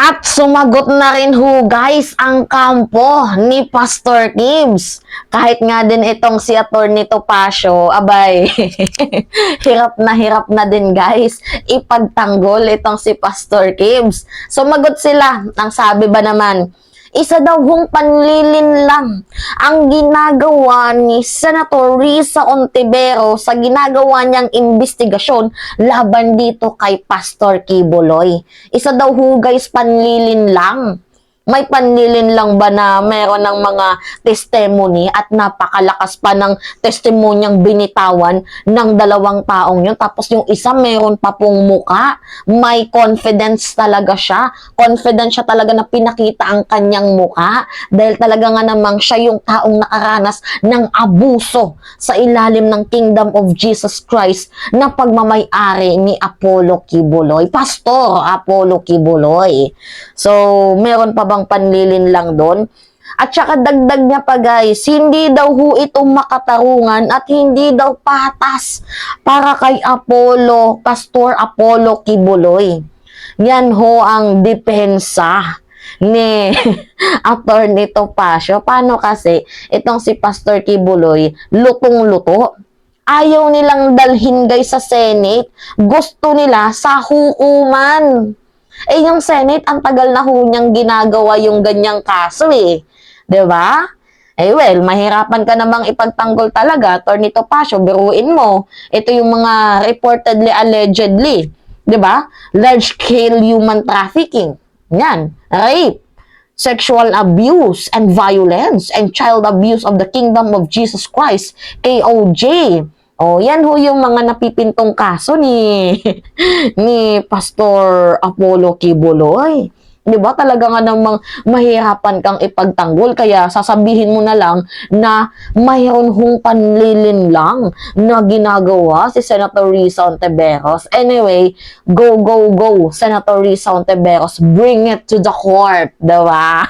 At sumagot na rin ho guys ang kampo ni Pastor Kibs. Kahit nga din itong si Atty. Topacio, abay, hirap na din guys ipagtanggol itong si Pastor Kibs. Sumagot sila, ang sabi ba naman, isa daw hong panlilinlang ang ginagawa ni Senator Risa Ontiveros sa ginagawa niyang investigasyon laban dito kay Pastor Kibuloy. Isa daw ho guys panlilinlang. May panlilinlang ba na meron ng mga testimony at napakalakas pa ng testimonyang binitawan ng dalawang taong yun. Tapos yung isa meron pa pong muka. May confidence talaga siya. Confidence siya talaga na pinakita ang kanyang muka. Dahil talaga nga namang siya yung taong nakaranas ng abuso sa ilalim ng Kingdom of Jesus Christ na pagmamay-ari ni Apollo Kibuloy. Pastor Apollo Kibuloy. So, meron pa bang panlilin lang doon? At saka dagdag niya pa guys, hindi daw ho ito makatarungan at hindi daw patas para kay Apollo, Pastor Apollo Kibuloy. Yan ho ang depensa ni Atty. Topacio. Paano kasi itong si Pastor Kibuloy, lutong-luto. Ayaw nilang dalhin guys sa Senate. Gusto nila sa hukuman. Eh, yung Senate, ang tagal na ho niyang ginagawa yung ganyang kaso eh. 'Di ba? Eh, well, mahirapan ka namang ipagtanggol talaga, Atty. Topacio, biruin mo. Ito yung mga reportedly, allegedly. 'Di ba? Large-scale human trafficking. Yan. Rape, sexual abuse and violence, and child abuse of the Kingdom of Jesus Christ, KOJ. Oh, yan ho yung mga napipintong kaso ni ni Pastor Apollo Kibuloy. 'Di ba? Talaga nga namang mahirapan kang ipagtanggol, kaya sasabihin mo na lang na mayroon hong panlilin lang na ginagawa si Senator Risa Ontiveros. Anyway, go Senator Risa Ontiveros, bring it to the court, 'di ba?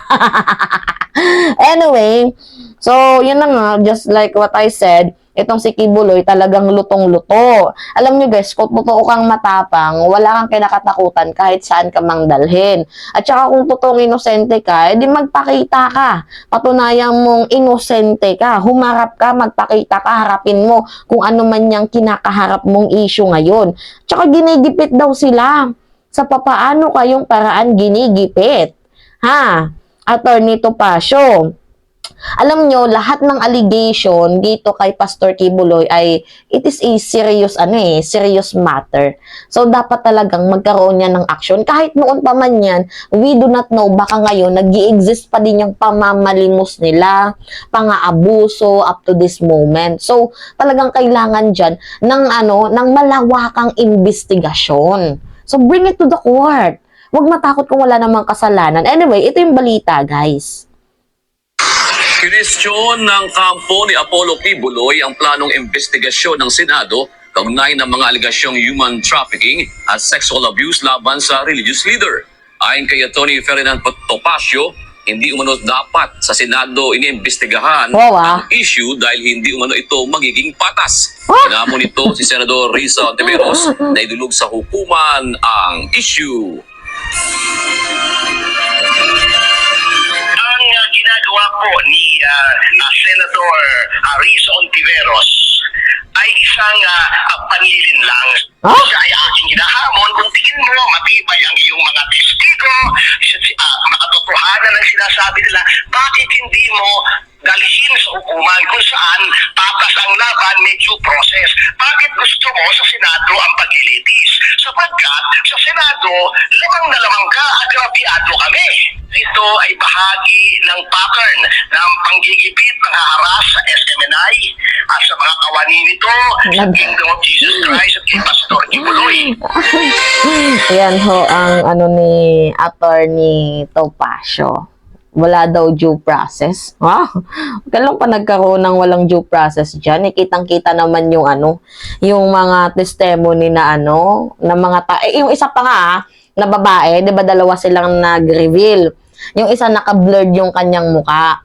Anyway, so yun na nga, just like what I said, itong si Kibuloy talagang lutong-luto. Alam nyo guys, kung totoo kang matapang, wala kang kinakatakutan kahit saan ka mang dalhin. At saka kung totoong inosente ka, edi magpakita ka. Patunayan mong inosente ka. Humarap ka, magpakita ka, harapin mo kung ano man yung kinakaharap mong issue ngayon. At saka ginigipit daw sila. Sa papaano kayong paraan ginigipit? Ha? Atty. Topacio. Alam nyo, lahat ng allegation dito kay Pastor Kibuloy ay it is a serious matter. So, dapat talagang magkaroon yan ng action. Kahit noon pa man yan, we do not know, baka ngayon, nag-i-exist pa din yung pamamalimos nila, pang-aabuso up to this moment. So, talagang kailangan dyan ng malawakang investigasyon. So, bring it to the court. Huwag matakot kung wala namang kasalanan. Anyway, ito yung balita, guys. Kinestyon ng kampo ni Apollo Kibuloy ang planong investigasyon ng Senado kaugnay ng mga aligasyong human trafficking at sexual abuse laban sa religious leader. Ayon kay Atty. Ferdinand Topacio, hindi umano dapat sa Senado iniimbestigahan ang issue dahil hindi umano ito magiging patas. Inamo nito si Senador Risa Ontiveros na idulog sa hukuman ang issue. Ginagawa po ni Senator Risa Ontiveros ay isang panlilin lang. Siya ay aking hinahamon kung tingin mo matibay ang iyong mga testigo, makatotohanan ang sinasabi nila, bakit hindi mo dalhin sa hukuman kung saan patas ang laban, may due process? Bakit gusto mo sa Senado ang paglilitis? Sapagkat sa Senado, lamang na lamang ka, agrabyado kami. Ito ay bahagi ng pattern ng panggigipit, ng haharas sa SMNI at sa mga kawani nito sa Kingdom of Jesus Christ at kay Pastor Kibuloy. Yan ho ang ni Atty. Topacio. Wala daw due process. Kailan pa nagkaroon ng walang due process dyan? Kitang-kita naman yung yung mga testimony na na mga yung isa pa nga na babae, 'di ba dalawa silang nag-reveal. Yung isa naka-blurred yung kanyang muka.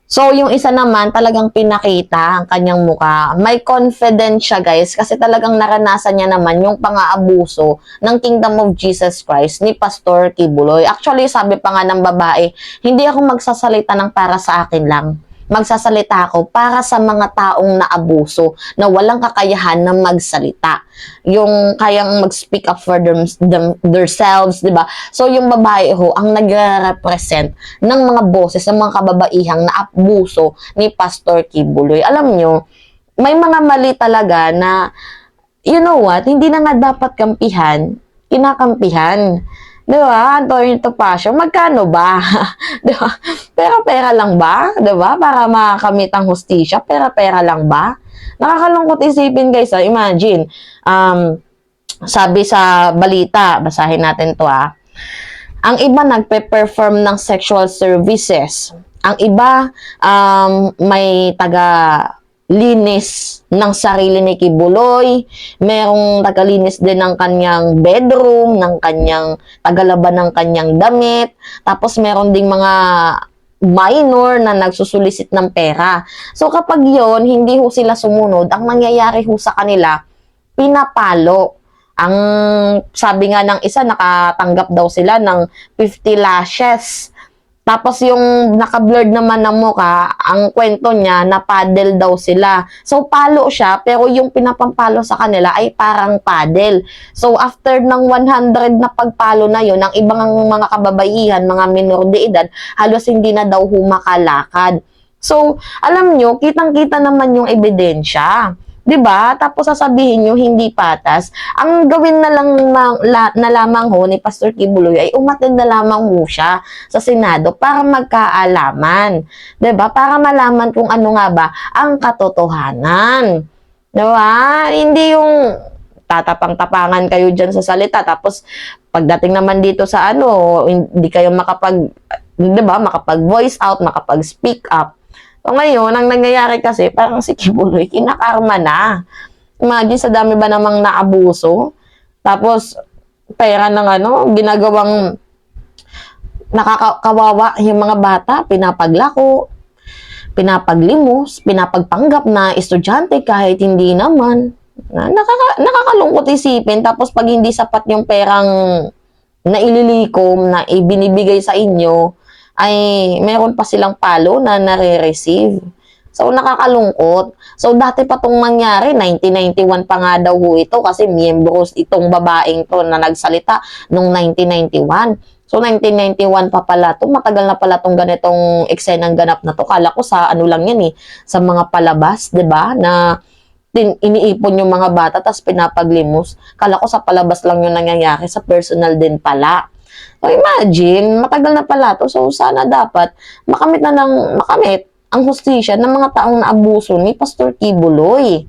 So, yung isa naman, talagang pinakita ang kanyang muka. May confidence siya, guys, kasi talagang naranasan niya naman yung pang-aabuso ng Kingdom of Jesus Christ ni Pastor Kibuloy. Actually, sabi pa nga ng babae, hindi ako magsasalita ng para sa akin lang. Magsasalita ako para sa mga taong naabuso na walang kakayahan na magsalita. Yung kayang mag-speak up for themselves, di ba? So, yung babae ho, ang nagre-represent ng mga boses, ng mga kababaihang naabuso ni Pastor Kibuloy. Alam nyo, may mga mali talaga na, you know what, hindi na nga dapat kampihan, kinakampihan. Di ba? Antonio Topacio, magkano ba? Di ba? Pera-pera lang ba? Di ba? Para makamit ang hustisya, pera-pera lang ba? Nakakalungkot isipin, guys. Imagine, sabi sa balita, basahin natin to ang iba nagpe-perform ng sexual services. Ang iba, may taga-linis ng sarili ni Kibuloy. Merong taga-linis din ng kanyang bedroom, ng kanyang tagalaban ng kanyang damit. Tapos meron ding mga minor na nagsusulisit ng pera. So kapag yon hindi ho sila sumunod, ang nangyayari ho sa kanila, pinapalo. Ang sabi nga ng isa, nakatanggap daw sila ng 50 lashes. Tapos yung naka-blurred naman ng mukha, ang kwento niya, napadel daw sila. So, palo siya, pero yung pinapampalo sa kanila ay parang padel. So, after ng 100 na pagpalo na yun, ang ibang mga kababaihan, mga minor de edad, halos hindi na daw humakalakad. So, alam nyo, kitang-kita naman yung ebidensya. 'Di ba? Tapos sasabihin nyo hindi patas. Ang gawin na lang na lamang ho ni Pastor Kibuloy ay umattend na lamang ho siya sa Senado para magkaalaman. 'Di ba? Para malaman kung ano nga ba ang katotohanan. 'Di ba? Hindi yung tatapang-tapangan kayo diyan sa salita tapos pagdating naman dito sa hindi kayo makapag-voice out, makapag-speak up. So ngayon, ang nangyayari kasi, parang si Kibuloy, kinakarma na. Imagine, sa dami ba namang naabuso? Tapos, pera ng ginagawang nakakawawa yung mga bata, pinapaglako, pinapaglimos, pinapagpanggap na estudyante kahit hindi naman. Nakakalungkot isipin. Tapos, pag hindi sapat yung perang na ililikom, na ibinibigay sa inyo, ay meron pa silang palo na nare-receive. So, nakakalungkot. So, dati pa itong nangyari, 1991 pa nga daw ho ito kasi miyembros itong babaeng to na nagsalita noong 1991. So, 1991 pa pala ito. Matagal na pala itong ganitong eksenang ganap na to. Kala ko sa lang yan sa mga palabas, 'di ba? Na iniipon yung mga bata tapos pinapaglimos. Kala ko sa palabas lang yung nangyayari, sa personal din pala. So, imagine, matagal na pala to. So, sana dapat makamit ang hustisya ng mga taong naabuso ni Pastor Kibuloy.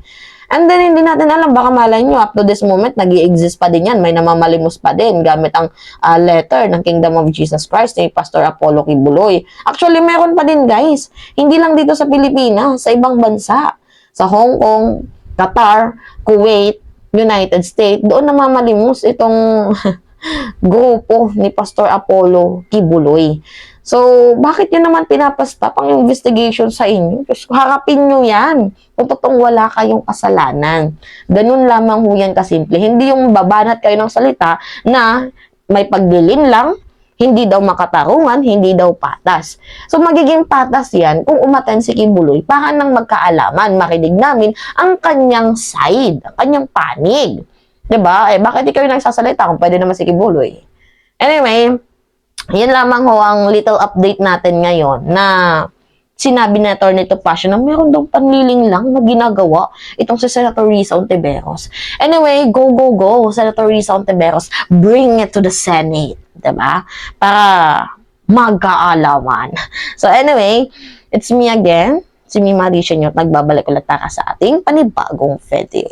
And then, hindi natin alam, baka malay nyo, up to this moment, nag-i-exist pa din yan. May namamalimos pa din gamit ang letter ng Kingdom of Jesus Christ ni Pastor Apollo Kibuloy. Actually, meron pa din, guys. Hindi lang dito sa Pilipinas, sa ibang bansa. Sa Hong Kong, Qatar, Kuwait, United States, doon namamalimos itong grupo ni Pastor Apollo Kibuloy. So, bakit yun naman pinapastap ang investigation sa inyo? Just harapin nyo yan kung totoong wala kayong kasalanan. Ganun lamang ho yan kasimple. Hindi yung babanat kayo ng salita na may pagdilin lang, hindi daw makatarungan, hindi daw patas. So, magiging patas yan kung umaten si Kibuloy para nang magkaalaman, marinig namin ang kanyang side, ang kanyang panig. Diba? Bakit di kayo nagsasalita kung pwede naman si Kibuloy? Anyway, yun lamang ho ang little update natin ngayon na sinabi na Atty. Topacio na meron daw panliling lang na ginagawa itong si Senator Risa Ontiveros. Anyway, go, Senator Risa Ontiveros, bring it to the Senate. Diba? Para magkaalaman. So anyway, it's me again, si Mima Alicia Nyot, nagbabalik ulit para sa ating panibagong video.